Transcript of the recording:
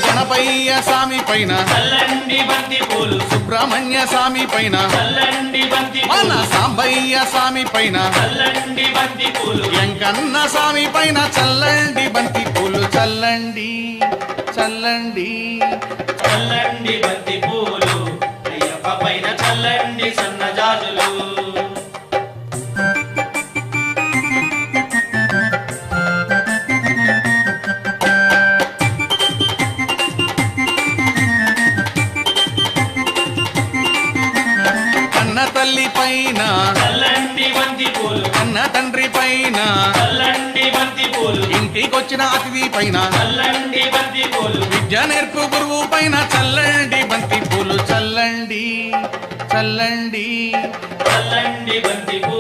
గణపయ్య స్వామి పైన చల్లండి బంతి పూలు సుబ్రహ్మణ్య స్వామి పైన చల్లండి బంతి మన పూలు సాంబయ్య స్వామి పైన చల్లండి బంతి పూలు వెంకన్న స్వామి పైన చల్లండి బంతి పూలు చల్లండి చల్లండి చల్లండి బంతి పూలు అయ్యప్ప పైన చల్లండి సన్నజాజులు కన్న తల్లి పైన చల్లండి బంతి పూలు కన్న తండ్రి పైన చల్లండి బంతి పూలు ఇంటికొచ్చిన అతిథి పైన చల్లండి బంతి పూలు విద్య నేర్పు గురువు పైన చల్లండి బంతి పూలు చల్లండి చల్లండి చల్లండి బంతి పూలు